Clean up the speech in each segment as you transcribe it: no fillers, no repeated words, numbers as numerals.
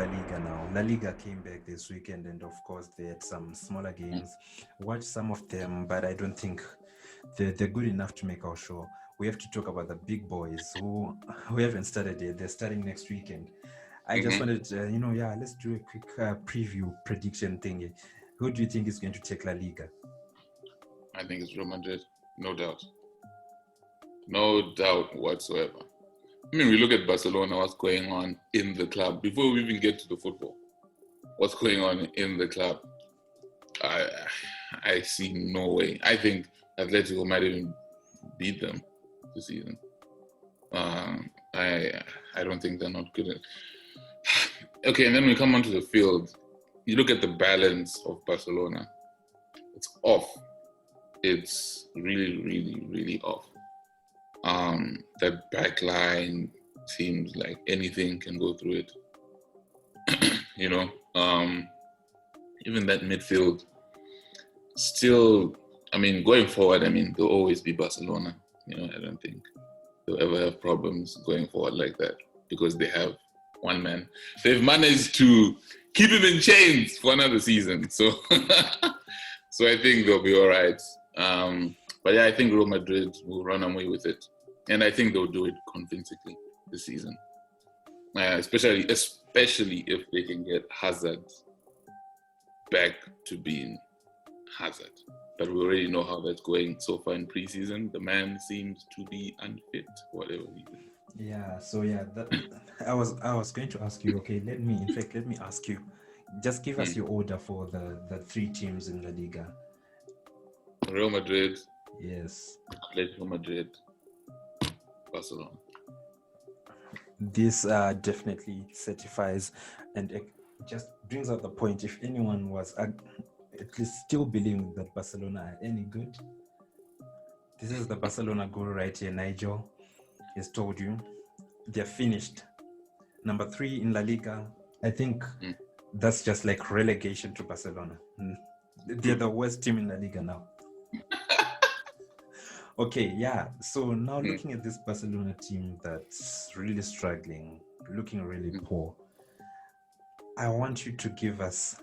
Liga now. La Liga came back this weekend, and of course they had some smaller games. Watched some of them, but I don't think they're good enough to make our show. We have to talk about the big boys who haven't started yet. They're starting next weekend. I just wanted, let's do a quick preview prediction thing. Who do you think is going to take La Liga? I think it's Real Madrid, no doubt. No doubt whatsoever. I mean, we look at Barcelona, what's going on in the club. Before we even get to the football, what's going on in the club? I see no way. I think Atletico might even beat them this season. I don't think they're not good. Okay, and then we come onto the field. You look at the balance of Barcelona. It's off. It's really, really, really off. That back line seems like anything can go through it. Even that midfield, still, I mean, going forward, I mean, there'll always be Barcelona. I don't think they'll ever have problems going forward like that because they have one man. They've managed to keep him in chains for another season. So, so I think they'll be all right. But yeah, I think Real Madrid will run away with it. And I think they'll do it convincingly this season. Especially if they can get Hazard back to being Hazard. But we already know how that's going so far in preseason. The man seems to be unfit for whatever reason. Yeah, so I was going to ask you, okay, let me ask you, just give us your order for the three teams in La Liga. Real Madrid. Yes. Atletico Madrid. Barcelona. This definitely certifies and it just brings out the point. If anyone was at least still believing that Barcelona are any good, this is the Barcelona goal right here. Nigel has told you they're finished. Number 3 in La Liga. I think that's just like relegation to Barcelona. They're the worst team in La Liga now. Okay, yeah. So now looking at this Barcelona team that's really struggling, looking really poor, I want you to give us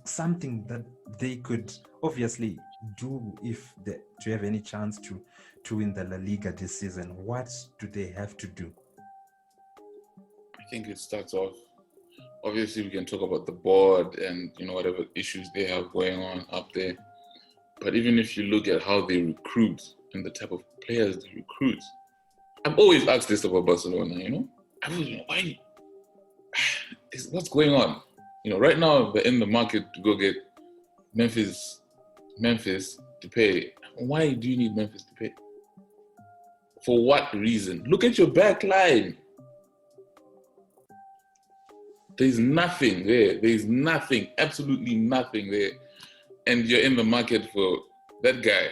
something that they could obviously do if to have any chance to win the La Liga this season. What do they have to do? I think it starts off, obviously we can talk about the board and whatever issues they have going on up there. But even if you look at how they recruit and the type of players they recruit, I've always asked this about Barcelona, I always why? What's going on? Right now they're in the market to go get Memphis to pay. Why do you need Memphis to pay? For what reason? Look at your back line. There's nothing there. There's nothing, absolutely nothing there. And you're in the market for that guy.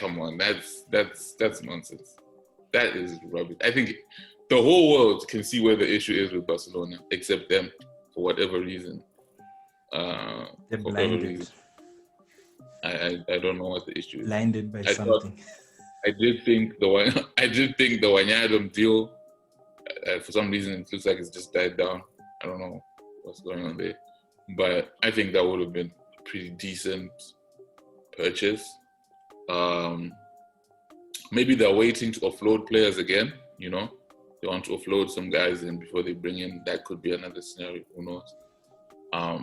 Come on, that's nonsense. That is rubbish. I think the whole world can see where the issue is with Barcelona, except them, for whatever reason. They're blinded. I don't know what the issue is. Blinded by something. I did think the Wijnaldum deal, for some reason, it looks like it's just died down. I don't know what's going on there. But I think that would have been a pretty decent purchase. Maybe they're waiting to offload players again, They want to offload some guys in before they bring in. That could be another scenario, who knows?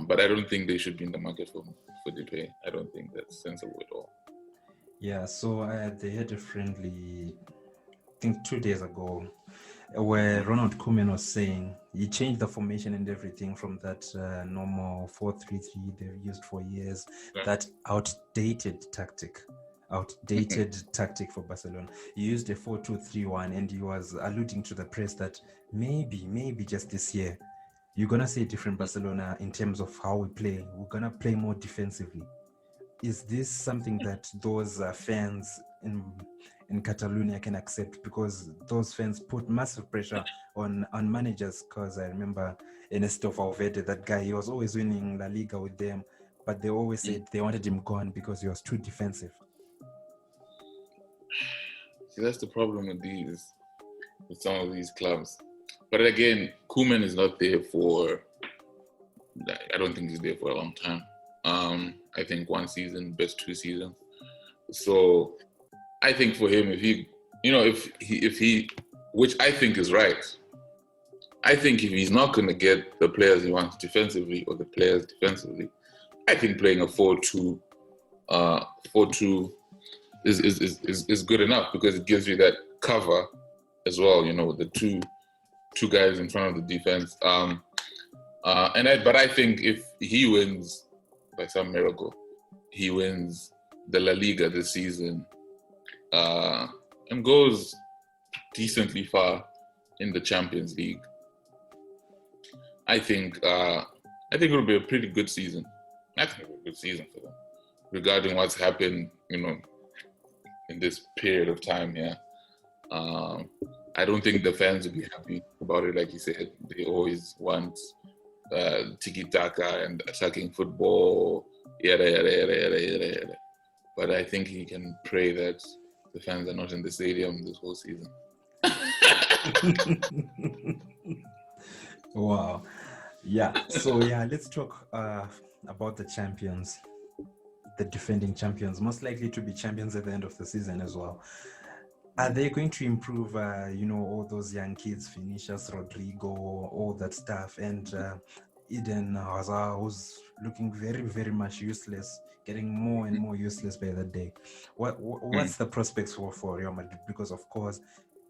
But I don't think they should be in the market for Depay. I don't think that's sensible at all. Yeah, so they had a friendly, I think 2 days ago, where Ronald Koeman was saying he changed the formation and everything from that normal 4-3-3 they've used for years, that outdated tactic for Barcelona. He used a 4-2-3-1 and he was alluding to the press that maybe just this year you're going to see a different Barcelona in terms of how we play. We're going to play more defensively. Is this something that those fans in Catalonia can accept? Because those fans put massive pressure on managers. Because I remember Ernesto Valverde, that guy, he was always winning La Liga with them, but they always said they wanted him gone because he was too defensive. See, that's the problem with some of these clubs. But again, Koeman is not there for. I don't think he's there for a long time. I think 1 season, best 2 seasons. So I think for him, if he, which I think is right. I think if he's not going to get the players he wants defensively or the players defensively, I think playing a 4-2, 4-2 is good enough because it gives you that cover as well. The two guys in front of the defense. But I think if he wins by some miracle, he wins the La Liga this season and goes decently far in the Champions League. I think it'll be a pretty good season. I think it'll be a good season for them, regarding what's happened, in this period of time here. I don't think the fans will be happy about it. Like you said, they always want tiki-taka and attacking football, yada, yada, yada, yada, yada, yada. But I think he can pray that the fans are not in the stadium this whole season. Wow. Yeah. So let's talk about the champions, the defending champions, most likely to be champions at the end of the season as well. Are they going to improve, all those young kids, Vinicius, Rodrigo, all that stuff, and Eden Hazard, who's looking very, very much useless, getting more and more useless by the day? What's the prospects for Real Madrid? Because, of course,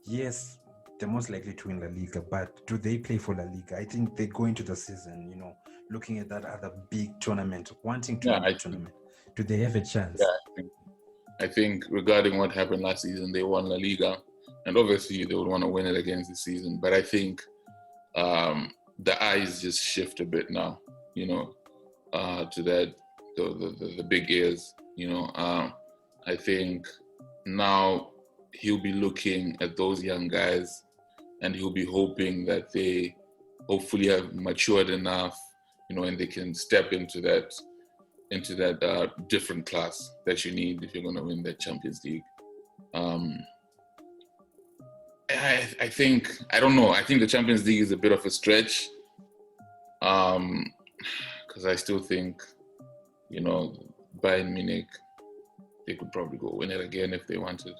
yes, they're most likely to win La Liga, but do they play for La Liga? I think they go into the season, looking at that other big tournament, wanting to win the tournament. Do they have a chance? Yeah, I think regarding what happened last season, they won La Liga, and obviously they would want to win it again this season. But I think the eyes just shift a bit now, to that the big ears. I think now he'll be looking at those young guys, and he'll be hoping that they hopefully have matured enough, and they can step into that different class that you need if you're going to win that Champions League. I think, I don't know, I think the Champions League is a bit of a stretch, because I still think, Bayern Munich, they could probably go win it again if they wanted.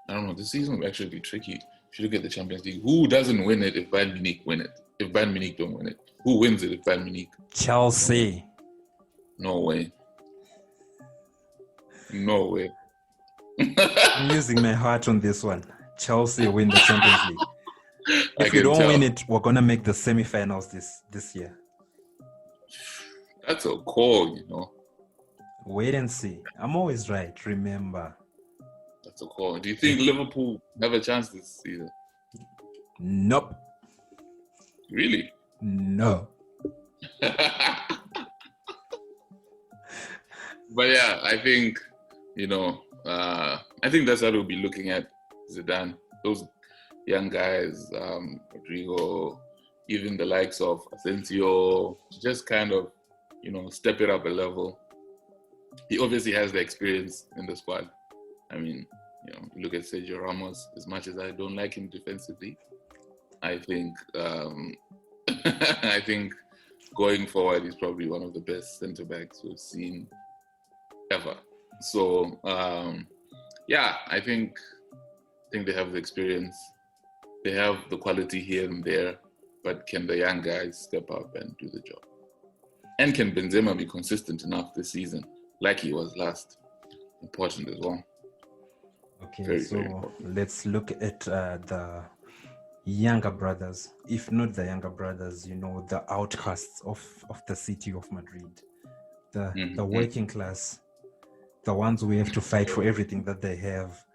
I don't know, this season will actually be tricky. If you look at the Champions League, who doesn't win it if Bayern Munich win it? If Bayern Munich don't win it, who wins it if Bayern Munich? Chelsea. No way. No way. I'm using my heart on this one. Chelsea win the Champions League. If we don't win it, we're gonna make the semi-finals this year. That's a call, Wait and see. I'm always right, remember. That's a call. Do you think Liverpool have a chance this season? Nope. Really? No. But yeah, I think, I think that's how we'll be looking at Zidane. Those young guys, Rodrigo, even the likes of Asensio, just kind of, step it up a level. He obviously has the experience in the squad. I mean, look at Sergio Ramos. As much as I don't like him defensively, I think I think going forward, he's probably one of the best centre backs we've seen ever. So I think they have the experience. They have the quality here and there, but can the young guys step up and do the job? And can Benzema be consistent enough this season, like he was last? Important as well. Okay, very let's look at the younger brothers, if not the younger brothers, the outcasts of the city of Madrid, the working class, the ones who have to fight for everything that they have,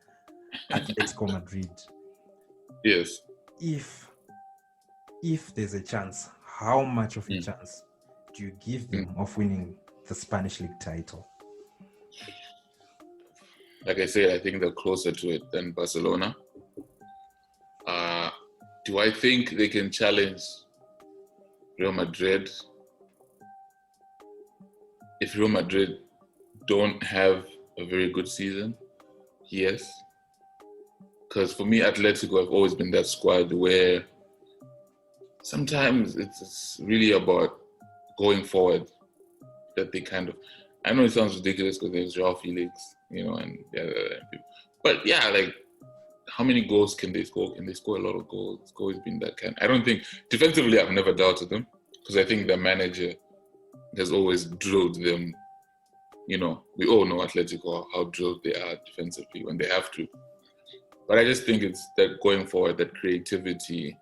Atletico Madrid. Yes. If there's a chance, how much of a chance do you give them of winning the Spanish League title? Like I said, I think they're closer to it than Barcelona. Do I think they can challenge Real Madrid? If Real Madrid don't have a very good season, yes. Because for me, Atletico have always been that squad where sometimes it's really about going forward that they kind of. I know it sounds ridiculous because there's Joao Felix, and the other people. But yeah, like, how many goals can they score? Can they score a lot of goals? It's always been that kind. I don't think defensively, I've never doubted them because I think the manager has always drilled them. We all know Atletico how drilled they are defensively when they have to. But I just think it's that going forward, that creativity,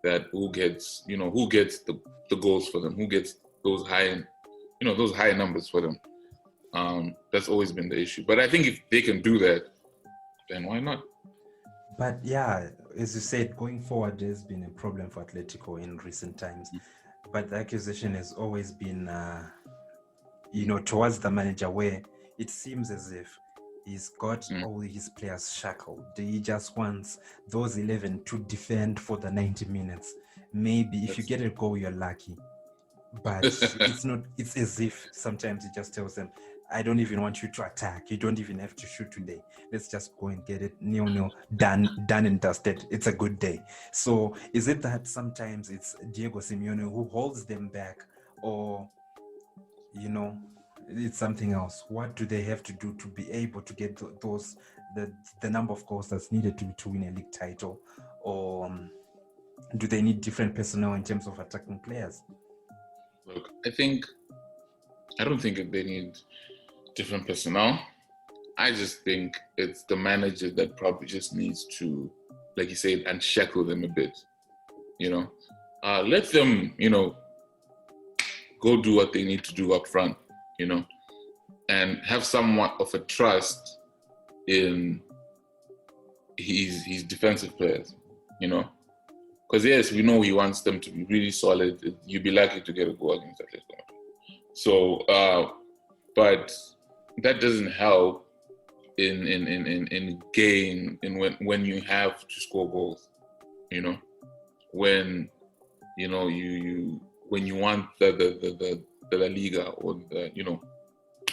that who gets the goals for them, who gets those high numbers for them. That's always been the issue. But I think if they can do that, then why not? But yeah, as you said, going forward has been a problem for Atletico in recent times. But the accusation has always been, towards the manager, where it seems as if he's got all his players shackled. He just wants those 11 to defend for the 90 minutes. Maybe if you get a goal, you're lucky. But it's not. It's as if sometimes he just tells them, I don't even want you to attack. You don't even have to shoot today. Let's just go and get it 0-0, done and dusted. It's a good day. So is it that sometimes it's Diego Simeone who holds them back, or it's something else? What do they have to do to be able to get the number of goals that's needed to win a league title, or do they need different personnel in terms of attacking players? Look, I don't think they need different personnel. I just think it's the manager that probably just needs to, like you said, unshackle them a bit. Let them, go do what they need to do up front, and have somewhat of a trust in his defensive players, Because yes, we know he wants them to be really solid. You'd be lucky to get a goal against Atletico. So, but that doesn't help in game when you have to score goals. When when you want the La Liga or the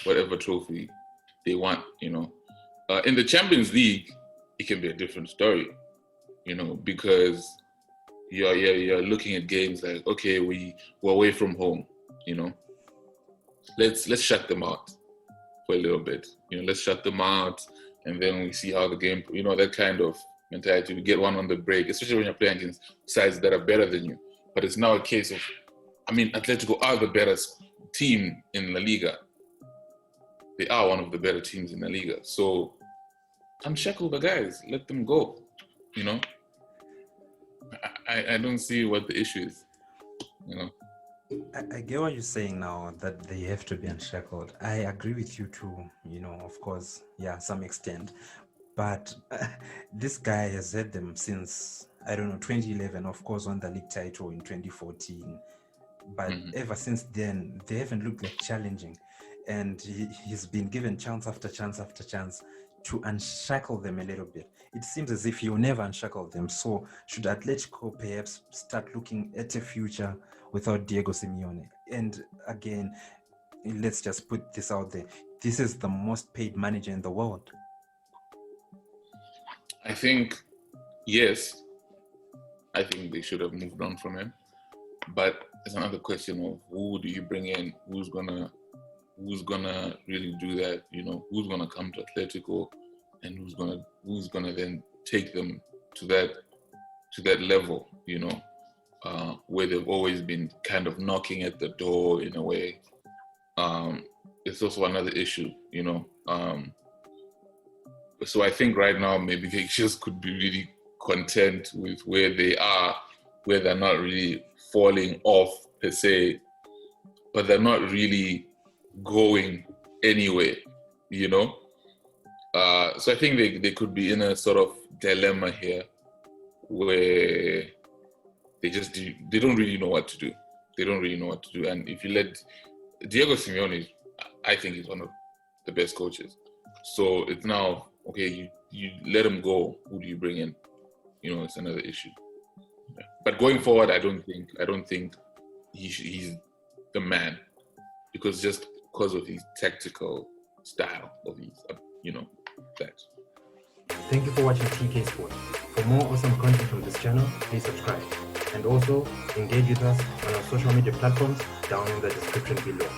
whatever trophy they want. In the Champions League, it can be a different story. Because you're looking at games like, okay, we're away from home, let's shut them out for a little bit, let's shut them out, and then we see how the game, that kind of mentality. We get one on the break, especially when you're playing against sides that are better than you. But it's now a case of, Atletico are the better team in La Liga. They are one of the better teams in La Liga. So unshackle the guys, let them go, I don't see what the issue is, I get what you're saying now, that they have to be unshackled. I agree with you too, of course, some extent. But this guy has had them since, 2011, of course, won the league title in 2014. But ever since then, they haven't looked like challenging. And he's been given chance after chance after chance to unshackle them a little bit. It seems as if he'll never unshackle them. So should Atletico perhaps start looking at a future without Diego Simeone? And again, let's just put this out there. This is the most paid manager in the world. I think, yes, I think they should have moved on from him. But it's another question of who do you bring in? Who's gonna really do that? Who's gonna come to Atletico, and who's gonna then take them to that level? Where they've always been kind of knocking at the door in a way. It's also another issue, So I think right now maybe they just could be really content with where they are, where they're not really falling off per se, but they're not really going anywhere, So I think they could be in a sort of dilemma here where they don't really know what to do. They don't really know what to do. And if you let Diego Simeone, I think he's one of the best coaches. So it's now, okay, you let him go. Who do you bring in? It's another issue. Yeah. But going forward, I don't think he's the man, because of his tactical style of his, that. Thank you for watching TK Sports. For more awesome content from this channel, please subscribe. And also, engage with us on our social media platforms down in the description below.